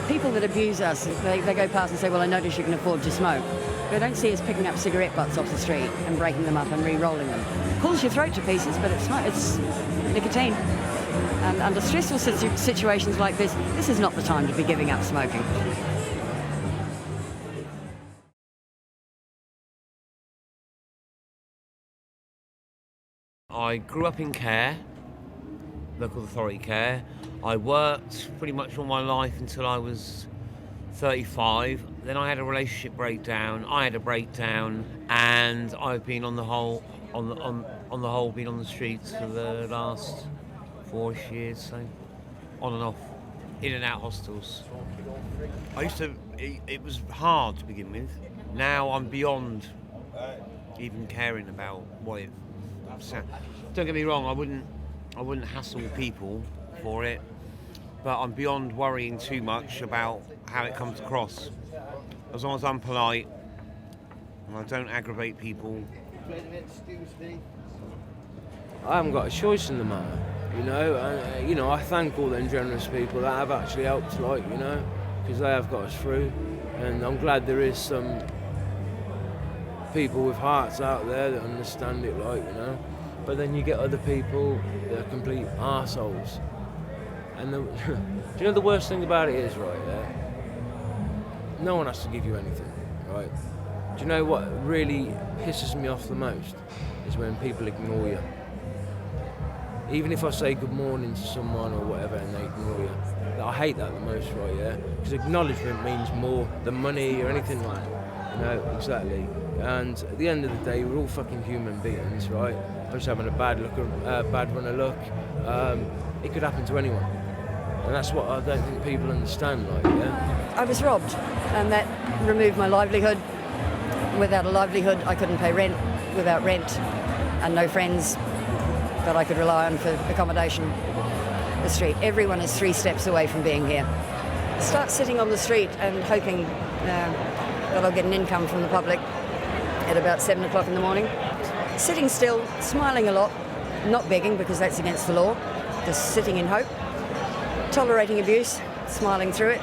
People that abuse us, they go past and say, well, I notice you can afford to smoke. They don't see us picking up cigarette butts off the street and breaking them up and re-rolling them. It pulls your throat to pieces, but it's nicotine. And under stressful situations like this is not the time to be giving up smoking. I grew up in care, local authority care. I worked pretty much all my life until I was 35. Then I had a relationship breakdown. I had a breakdown, and I've been on the whole been on the streets for the last 4 years, so on and off, in and out hostels. It was hard to begin with. Now I'm beyond even caring about what it. Don't get me wrong, I wouldn't hassle people for it, but I'm beyond worrying too much about how it comes across. As long as I'm polite and I don't aggravate people. I haven't got a choice in the matter, you know, and I thank all them generous people that have actually helped, because they have got us through, and I'm glad there is some people with hearts out there that understand it, but then you get other people that are complete arseholes. And do you know the worst thing about it is, no one has to give you anything, right? Do you know what really pisses me off the most? Is when people ignore you. Even if I say good morning to someone or whatever and they ignore you. I hate that the most, because acknowledgement means more than money or anything like that. Exactly. And at the end of the day, we're all fucking human beings, right? I'm just having a bad run of luck. It could happen to anyone. And that's what I don't think people understand, I was robbed, and that removed my livelihood. Without a livelihood, I couldn't pay rent. Without rent, and no friends that I could rely on for accommodation, the street. Everyone is 3 steps away from being here. Start sitting on the street and hoping that I'll get an income from the public at about 7 o'clock in the morning. Sitting still, smiling a lot, not begging because that's against the law, just sitting in hope, tolerating abuse, smiling through it,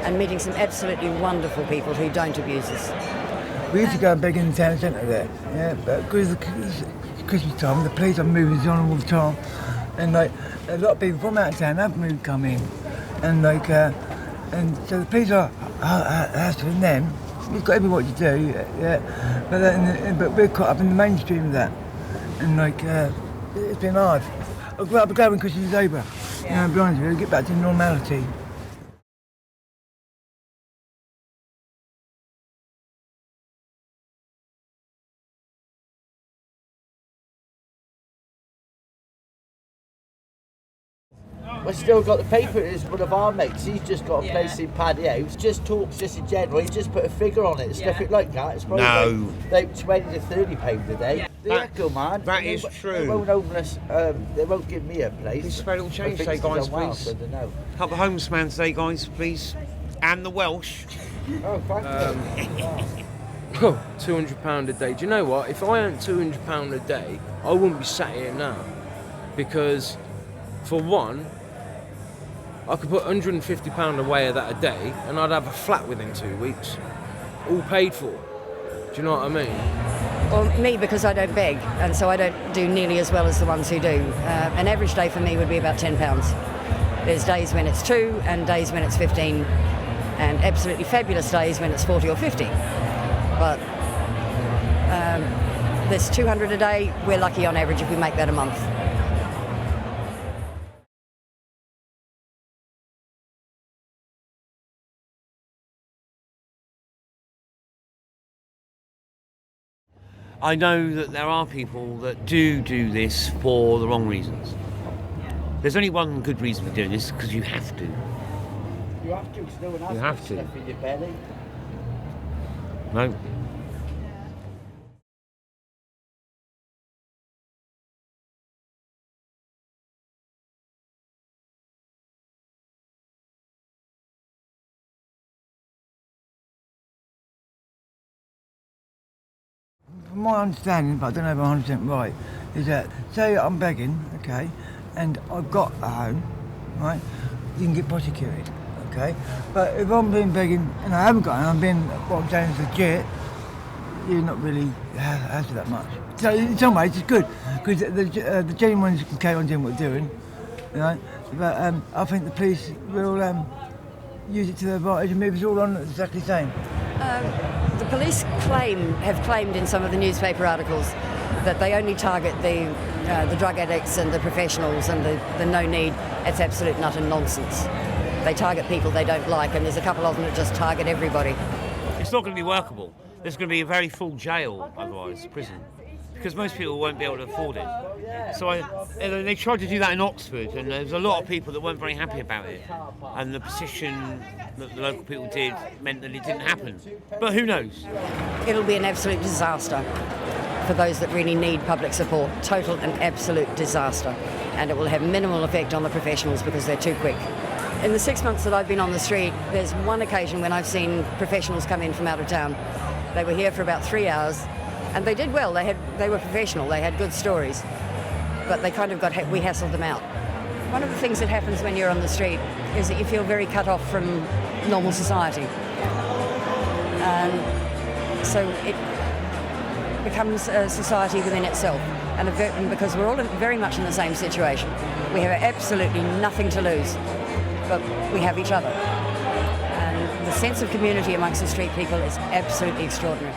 and meeting some absolutely wonderful people who don't abuse us. We used to go and beg in the town centre there, but because it's Christmas time, the police are moving on all the time, and a lot of people from out of town have moved, come in, and and so the police are hassling them. You've got every what you do, but we're caught up in the mainstream of that, and it's been hard. I'll be glad when Christmas is over. To be honest with you, get back to normality. We've still got the paper. It's one of our mates. He's just got a place in Paddy House. Just talks just in general. He just put a figure on it. Stuff it like that. It's probably like 20 to 30 pounds a day. The echo, man. That is true. They won't homeless. They won't give me a place. This will change today, guys, please. Help the homeless man today, guys, please. And the Welsh. Oh, thank you. £200 a day. Do you know what? If I earned £200 a day, I wouldn't be sat here now. Because, for one, I could put £150 away of that a day and I'd have a flat within 2 weeks. All paid for. Do you know what I mean? Well, me, because I don't beg, and so I don't do nearly as well as the ones who do. An average day for me would be about £10. There's days when it's 2 and days when it's 15, and absolutely fabulous days when it's 40 or 50. But this 200 a day, we're lucky on average if we make that a month. I know that there are people that do this for the wrong reasons. There's only one good reason for doing this, because you have to. You have to, because no one has You have to. stuff in your belly. No. From my understanding, but I don't know if I'm 100% right, is that, say I'm begging, okay, and I've got a home, right, you can get prosecuted. okay? But if I'm being begging and I haven't got it, and I'm being what I'm saying is legit, you're not really hassle that much. So in some ways it's good, because the genuine ones can carry on doing what they're doing, you know? But I think the police will use it to their advantage and move us all on exactly the same. The police have claimed in some of the newspaper articles that they only target the drug addicts and the professionals and the no need. It's absolute nut and nonsense. They target people they don't like, and there's a couple of them that just target everybody. It's not going to be workable. There's going to be a very full jail otherwise, prison, because most people won't be able to afford it. So they tried to do that in Oxford, and there's a lot of people that weren't very happy about it. And the petition that the local people did meant that it didn't happen. But who knows? It'll be an absolute disaster for those that really need public support. Total and absolute disaster. And it will have minimal effect on the professionals because they're too quick. In the 6 months that I've been on the street, there's one occasion when I've seen professionals come in from out of town. They were here for about 3 hours, and they did well. They were professional. They had good stories, but they kind of we hassled them out. One of the things that happens when you're on the street is that you feel very cut off from normal society, and so it becomes a society within itself. And because we're all very much in the same situation, we have absolutely nothing to lose, but we have each other. And the sense of community amongst the street people is absolutely extraordinary.